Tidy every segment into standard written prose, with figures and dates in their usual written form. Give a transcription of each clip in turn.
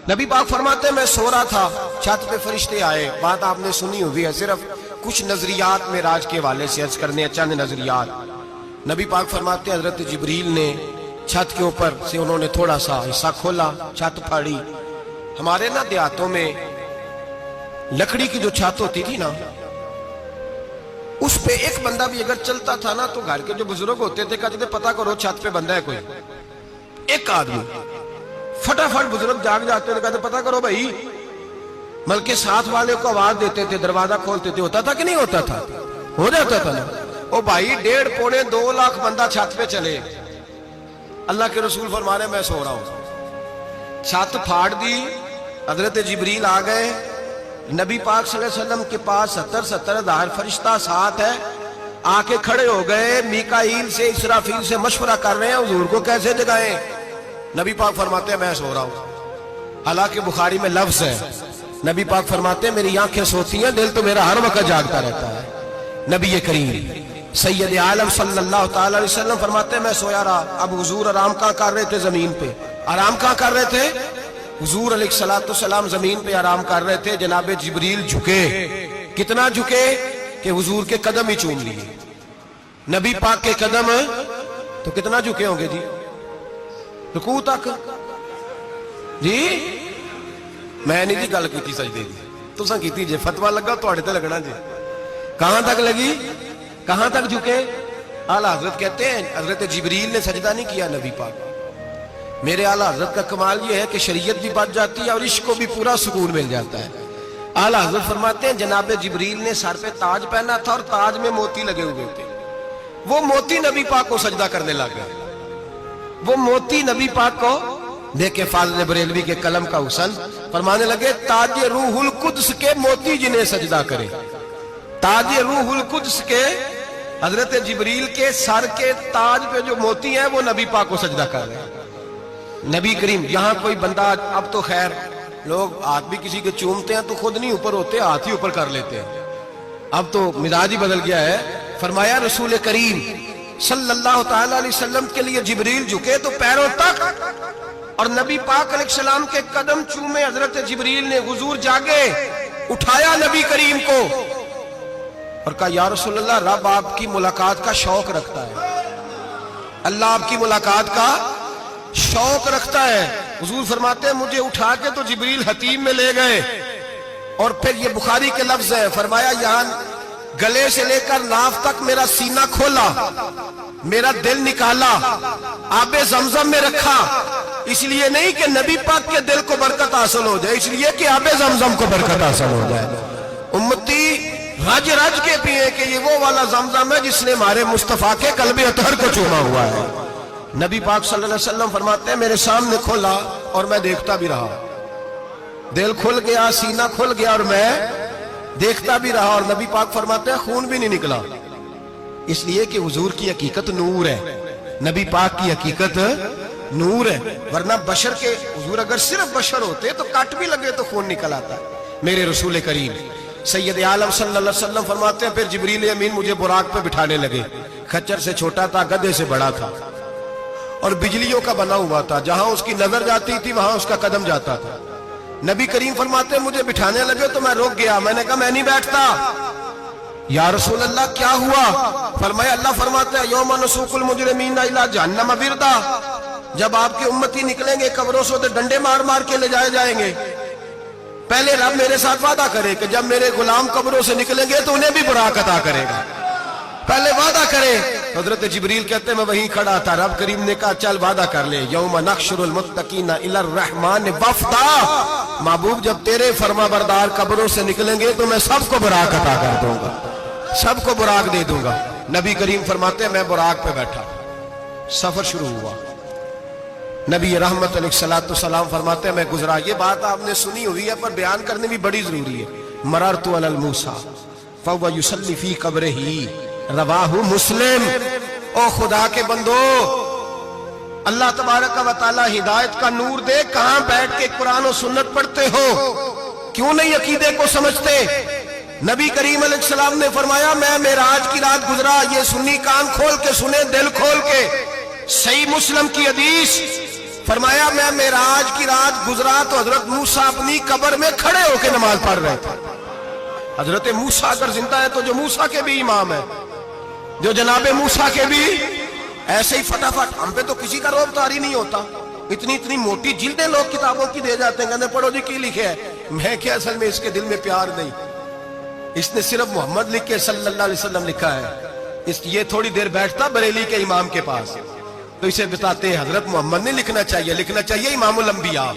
نبی پاک فرماتے ہیں میں سو رہا تھا، چھت پہ فرشتے آئے. بات آپ نے سنی ہوئی ہے، صرف کچھ نظریات معراج کے حوالے سے عرض کرنے ہیں، چند نظریات. نبی پاک فرماتے ہیں حضرت جبریل نے چھت کے اوپر سے انہوں نے تھوڑا سا حصہ کھولا، چھت پھاڑی. ہمارے نا دیہاتوں میں لکڑی کی جو چھت ہوتی تھی نا، اس پہ ایک بندہ بھی اگر چلتا تھا نا تو گھر کے جو بزرگ ہوتے تھے کہتے تھے پتہ کرو چھت پہ بندہ ہے کوئی. ایک آدمی فٹافٹ بزرگ جاگ جاتے تھے، کہتے پتہ کرو بھائی. بلکہ ساتھ والے کو آواز دیتے تھے، دروازہ کھولتے تھے. ہوتا تھا کہ نہیں ہوتا تھا؟ ہو جاتا تھا نا. او بھائی 1.5 پونے 2 لاکھ بندہ چھت پہ چلے. اللہ کے رسول فرما رہے میں سو رہا ہوں. چھت پھاڑ دی، حضرت جبریل آ گئے. نبی پاک صلی اللہ علیہ وسلم کے پاس 70 ہزار فرشتہ ساتھ ہے، آ کے کھڑے ہو گئے. میکائیل سے اسرافیل سے مشورہ کر رہے ہیں حضور کو کیسے جگائیں. نبی پاک فرماتے ہیں میں سو رہا ہوں. حالانکہ بخاری میں لفظ ہے، نبی پاک فرماتے ہیں میری آنکھیں سوتی ہیں، دل تو میرا ہر وقت جاگتا رہتا ہے. نبی کریم سید عالم صلی اللہ تعالی علیہ وسلم فرماتے ہیں میں سویا رہا. اب حضور آرام کہاں کر رہے تھے؟ زمین پہ. آرام کہاں کر رہے تھے؟ حضور علیہ السلام زمین پہ آرام کر رہے تھے. جناب جبریل جھکے. کتنا جھکے کہ حضور کے قدم ہی چوم لیے. نبی پاک کے قدم تو کتنا جھکے ہوں گے جی؟ رکوع تک. جی میں نہیں جی گل کی سجدے دی، تساں کیتی جے. فتویٰ لگا تواڈے تے لگنا جی. کہاں تک لگی؟ کہاں تک جھکے؟ اعلیٰ حضرت کہتے ہیں حضرت جبریل نے سجدہ نہیں کیا نبی پاک. میرے اعلیٰ حضرت کا کمال یہ ہے کہ شریعت بھی بچ جاتی ہے اور عشق کو بھی پورا سکون مل جاتا ہے. اعلیٰ حضرت فرماتے ہیں جناب جبریل نے سر پہ تاج پہنا تھا اور تاج میں موتی لگے ہوئے تھے. وہ موتی نبی پاک کو سجدہ کرنے لگ گئے. وہ موتی نبی پاک کو دیکھے. فاضل بریلوی کے قلم کا حسن فرمانے لگے تاج روح القدس کے موتی جنہیں سجدہ کرے. تاج روح القدس کے حضرت جبریل کے سر کے تاج پہ جو موتی ہیں وہ نبی پاک کو سجدہ کر رہے ہیں. نبی کریم یہاں کوئی بندہ، اب تو خیر لوگ ہاتھ بھی کسی کے چومتے ہیں تو خود نہیں اوپر ہوتے، ہاتھ ہی اوپر کر لیتے ہیں. اب تو مزاج ہی بدل گیا ہے. فرمایا رسول کریم صلی اللہ تعالی علیہ وسلم کے لیے جبریل جھکے تو پیروں تک، اور نبی پاک علیہ السلام کے قدم چومے. حضرت جبریل نے حضور جاگے، اٹھایا نبی کریم کو اور کہا یا رسول اللہ رب آپ کی ملاقات کا شوق رکھتا ہے. اللہ آپ کی ملاقات کا شوق رکھتا ہے. حضور فرماتے ہیں مجھے اٹھا کے تو جبریل حتیم میں لے گئے. اور پھر یہ بخاری کے لفظ ہے، فرمایا یہاں گلے سے لے کر ناف تک میرا سینہ کھولا، میرا دل نکالا، آب زمزم میں رکھا. اس لیے نہیں کہ نبی پاک کے دل کو برکت حاصل ہو جائے، اس لیے کہ آب زمزم کو برکت حاصل ہو جائے. امتی رج رج کے پیئے کہ یہ وہ والا زمزم ہے جس نے ہمارے مصطفیٰ کے قلب اطہر کو چوما ہوا ہے. نبی پاک صلی اللہ علیہ وسلم فرماتے ہیں میرے سامنے کھولا اور میں دیکھتا بھی رہا. دل کھل گیا، سینہ کھل گیا اور میں دیکھتا بھی رہا. اور نبی پاک فرماتے ہیں خون بھی نہیں نکلا، اس لیے کہ حضور کی حقیقت نور ہے. نبی پاک کی حقیقت نور ہے. ورنہ بشر کے حضور اگر صرف بشر ہوتے تو کٹ بھی لگے تو خون نکل آتا. میرے رسول کریم سید عالم صلی اللہ علیہ وسلم فرماتے ہیں پھر جبریل امین مجھے براق پہ بٹھانے لگے. خچر سے چھوٹا تھا، گدھے سے بڑا تھا اور بجلیوں کا بنا ہوا تھا. جہاں اس کی نظر جاتی تھی وہاں اس کا قدم جاتا تھا. نبی کریم فرماتے ہیں مجھے بٹھانے لگے تو میں رک گیا. میں نے کہا میں نہیں بیٹھتا. یا رسول اللہ کیا ہوا؟ فرمایا اللہ فرماتا ہے یوم نسوق المجرمین الی جہنم وردا. جب آپ کے امتی نکلیں گے قبروں سے تو ڈنڈے مار مار کے لے جائے جائیں گے. پہلے رب میرے ساتھ وعدہ کرے کہ جب میرے غلام قبروں سے نکلیں گے تو انہیں بھی براق عطا کرے گا. پہلے وعدہ کرے. حضرت جبریل کہتے ہیں میں وہیں کھڑا تھا. رب کریم نے کہا چل وعدہ کر لے یوم نحشر المتقین الی الرحمن وفدا. محبوب جب تیرے فرما بردار قبروں سے نکلیں گے تو میں سب کو براق عطا کر دوں گا، سب کو براق دے دوں گا. نبی کریم فرماتے ہیں میں براق پہ بیٹھا. سفر شروع ہوا. نبی رحمت علیہ السلام فرماتے ہیں میں گزرا. یہ بات آپ نے سنی ہوئی ہے پر بیان کرنے بھی بڑی ضروری ہے. مررت علی الموسیٰ فہو یصلی فی قبرہ رواہ مسلم. او خدا کے بندو اللہ تبارک و تعالی ہدایت کا نور دے. کہاں بیٹھ کے قرآن و سنت پڑھتے ہو؟ کیوں نہیں عقیدے کو سمجھتے؟ نبی کریم علیہ السلام نے فرمایا میں معراج کی رات گزرا. یہ سنی کان کھول کے سنے، دل کھول کے. صحیح مسلم کی حدیث فرمایا میں معراج کی رات گزرا تو حضرت موسیٰ اپنی قبر میں کھڑے ہو کے نماز پڑھ رہے تھے. حضرت موسیٰ اگر زندہ ہے تو جو موسیٰ کے بھی امام ہے، جو جناب موسیٰ کے بھی ایسے ہی فٹافٹ. ہم پہ تو کسی کا روب طاری نہیں ہوتا. اتنی موٹی جلدیں لوگ کتابوں کی دے جاتے ہیں، کہتے ہیں پڑھو جی کی لکھے ہے. میں کیا اصل میں اس کے دل میں پیار نہیں. اس نے صرف محمد لکھ کے صلی اللہ علیہ وسلم لکھا ہے. یہ تھوڑی دیر بیٹھتا بریلی کے امام کے پاس تو اسے بتاتے ہیں حضرت محمد نہیں لکھنا چاہیے، لکھنا چاہیے امام الانبیاء،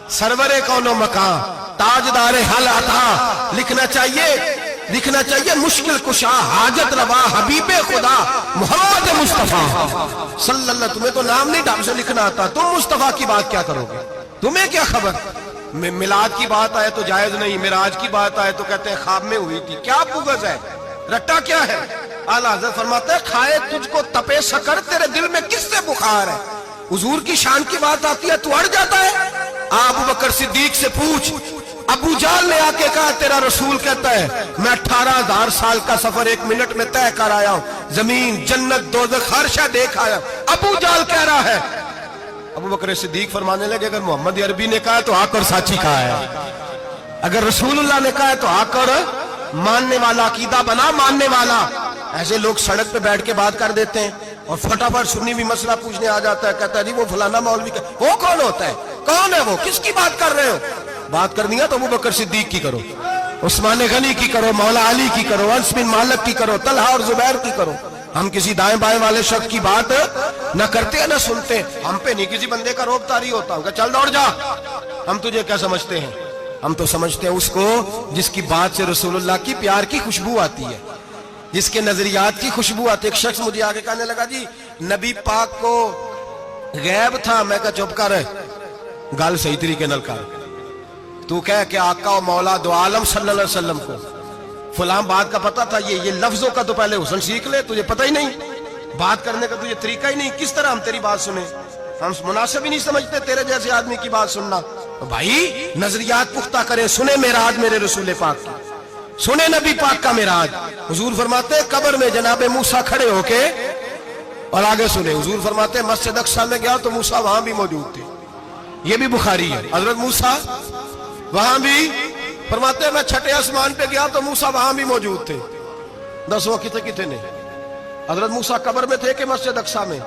سرور کون و مکان، تاجدار حل عطا. لکھنا چاہیے مشکل کشا، حاجت روا، حبیب خدا محمد مصطفیٰ صلی اللہ. تمہیں تو نام نہیں ڈھنگ سے لکھنا آتا، تم مصطفیٰ کی بات کیا کرو گے؟ تمہیں کیا خبر؟ میلاد کی بات آئے تو جائز نہیں، معراج کی بات آئے تو کہتے ہیں خواب میں ہوئی تھی. کیا بغض ہے، رٹا کیا ہے؟ اعلیٰ حضرت فرماتے ہیں کھائے تجھ کو تپے سکر، تیرے دل میں کس سے بخار ہے؟ حضور کی شان کی بات آتی ہے تو اڑ جاتا ہے. ابو بکر صدیق سے پوچھ، ابو جہل نے آ کے کہا تیرا رسول کہتا ہے میں 18,000 سال کا سفر 1 منٹ میں طے کر آیا ہوں، زمین جنت دوزخ ہر شے دیکھ آیا. ابو جہل کہہ رہا ہے. ابو بکر صدیق فرمانے لگے اگر محمد عربی نے کہا تو آ کر سچی کہا ہے، اگر رسول اللہ نے کہا ہے تو آ کر ماننے والا، عقیدہ بنا ماننے والا. ایسے لوگ سڑک پہ بیٹھ کے بات کر دیتے ہیں اور فٹافٹ سنی بھی مسئلہ پوچھنے آ جاتا ہے، کہتا ہے جی وہ فلانا مولوی کا. وہ کون ہوتا ہے؟ کون ہے وہ؟ کس کی بات کر رہے ہو؟ بات کرنی ہے تو ابو بکر صدیق کی کرو، عثمان غنی کی کرو، مولا علی کی کرو، انس بن مالک کی کرو، طلحہ اور زبیر کی کرو. ہم کسی دائیں بائیں والے شخص کی بات نہ کرتے نہ سنتے. ہم پہ نہیں کسی بندے کا روب طاری ہوتا ہوں کہ چل دوڑ جا. ہم تجھے کیا سمجھتے ہیں؟ ہم تو سمجھتے ہیں اس کو جس کی بات سے رسول اللہ کی پیار کی خوشبو آتی ہے، جس کے نظریات کی خوشبو آتی ہے. ایک شخص مجھے آگے کہنے لگا جی نبی پاک کو غیب تھا. میں کہا چپ کر، گل صحیح طریقے نال کر. تو کہہ کہ آقا و مولا دو عالم صلی اللہ علیہ وسلم کو فلاں بات کا پتہ تھا. یہ لفظوں کا تو پہلے حسن سیکھ لے، تجھے پتہ ہی نہیں، بات کرنے کا تجھے طریقہ ہی نہیں. کس طرح ہم تیری بات سنیں؟ ہم مناسب ہی نہیں سمجھتے تیرے جیسے آدمی کی بات سننا. بھائی نظریات پختہ کریں. سنے معراج میرے رسول پاک کی، سنے نبی پاک کا معراج. حضور فرماتے قبر میں جناب موسیٰ کھڑے ہو کے، اور آگے سنے حضور فرماتے مسجد اقصیٰ میں گیا تو موسیٰ وہاں بھی موجود تھے. یہ بھی بخاری ہے. حضرت موسیٰ وہاں بھی فرماتے میں چھٹے آسمان پہ گیا تو موسیٰ وہاں بھی موجود تھے. دس وہ کتے نے حضرت موسیٰ قبر میں تھے کہ مسجد اقصیٰ میں؟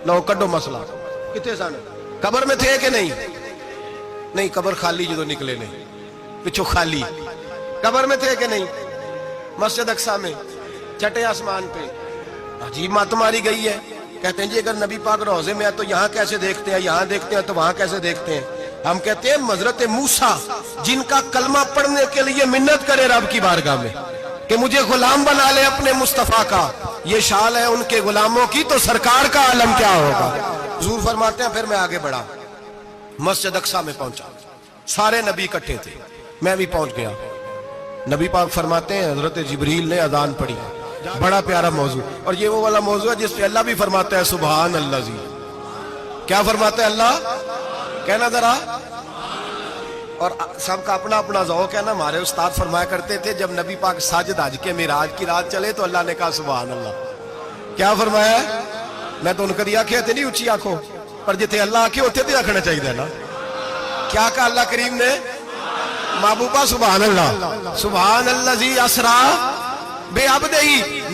لو کڈو مسئلہ کتے سن قبر میں تھے کہ نہیں؟ نہیں، قبر خالی جو نکلے نہیں پچھو خالی. قبر میں تھے کہ نہیں؟ مسجد اقصیٰ میں چھٹے آسمان پہ. عجیب مات ماری گئی ہے. کہتے ہیں جی اگر نبی پاک روضے میں ہے تو یہاں کیسے دیکھتے ہیں، یہاں دیکھتے ہیں تو وہاں کیسے دیکھتے ہیں؟ ہم کہتے ہیں حضرت موسیٰ جن کا کلمہ پڑھنے کے لیے منت کرے رب کی بارگاہ میں کہ مجھے غلام بنا لے اپنے مصطفیٰ کا، یہ شال ہے ان کے غلاموں کی، تو سرکار کا عالم کیا ہوگا؟ حضور فرماتے ہیں پھر میں آگے بڑھا، مسجد اقصیٰ میں پہنچا، سارے نبی اکٹھے تھے، میں بھی پہنچ گیا. نبی پاک فرماتے ہیں حضرت جبریل نے اذان پڑھی. بڑا پیارا موضوع، اور یہ وہ والا موضوع ہے جس پہ اللہ بھی فرماتا ہے سبحان اللہ. جی کیا فرماتا ہے اللہ؟ کہنا ذرا. اور سب کا اپنا اپنا ذوق ہے نا. ہمارے استاد فرمایا کرتے تھے جب نبی پاک ساجد حج کے معراج کی رات چلے تو اللہ نے کہا سبحان اللہ. کیا فرمایا؟ میں تو ان کو دیا کہ نہیں اچھی آنکھوں پر جتنے اللہ آنکھیں ہوتے تھے رکھنا چاہیے نا. کیا کہا اللہ کریم نے؟ محبوبہ سبحان اللہ. سبحان الذی اسرا بعبدہ.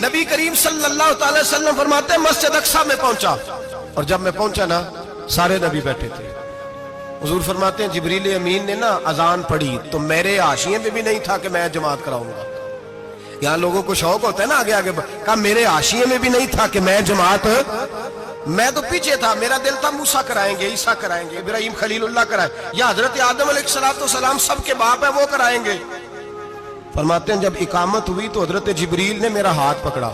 نبی کریم صلی اللہ تعالی وسلم فرماتے ہیں مسجد اقصیٰ میں پہنچا، اور جب میں پہنچا نا سارے نبی بیٹھے تھے. حضور فرماتے ہیں جبریل امین نے نا اذان پڑھی تو میرے حاشیے میں بھی نہیں تھا کہ میں جماعت کراؤں گا. یہاں لوگوں کو شوق ہوتا ہے نا آگے آگے، کہا میرے حاشیے میں بھی نہیں تھا کہ میں جماعت، میں تو پیچھے تھا. میرا دل تھا موسیٰ کرائیں گے، عیسیٰ کرائیں گے، ابراہیم خلیل اللہ کرائیں، یا حضرت آدم علیہ السلام سب کے باپ ہے وہ کرائیں گے. فرماتے ہیں جب اقامت ہوئی تو حضرت جبریل نے میرا ہاتھ پکڑا.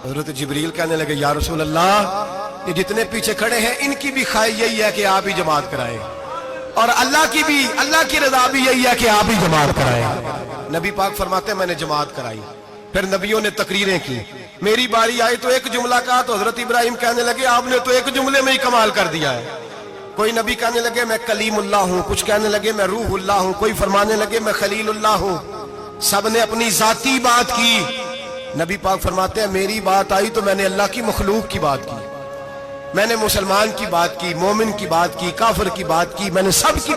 حضرت جبریل کہنے لگے یا رسول اللہ یہ جتنے پیچھے کھڑے ہیں ان کی بھی خواہش یہی ہے کہ آپ ہی جماعت کرائیں، اور اللہ کی رضا بھی یہی ہے کہ آپ ہی جماعت کرائیں. نبی پاک فرماتے ہیں میں نے جماعت کرائی. پھر نبیوں نے تقریریں کی. میری باری آئی تو ایک جملہ کہا تو حضرت ابراہیم کہنے لگے آپ نے تو ایک جملے میں ہی کمال کر دیا ہے. کوئی نبی کہنے لگے میں کلیم اللہ ہوں، کچھ کہنے لگے میں روح اللہ ہوں، کوئی فرمانے لگے میں خلیل اللہ ہوں. سب نے اپنی ذاتی بات کی. نبی پاک فرماتے ہیں میری بات آئی تو میں نے اللہ کی مخلوق کی بات کی. میں نے مسلمان کی بات کی، مومن کی بات کی، کافر کی بات کی، میں نے سب کی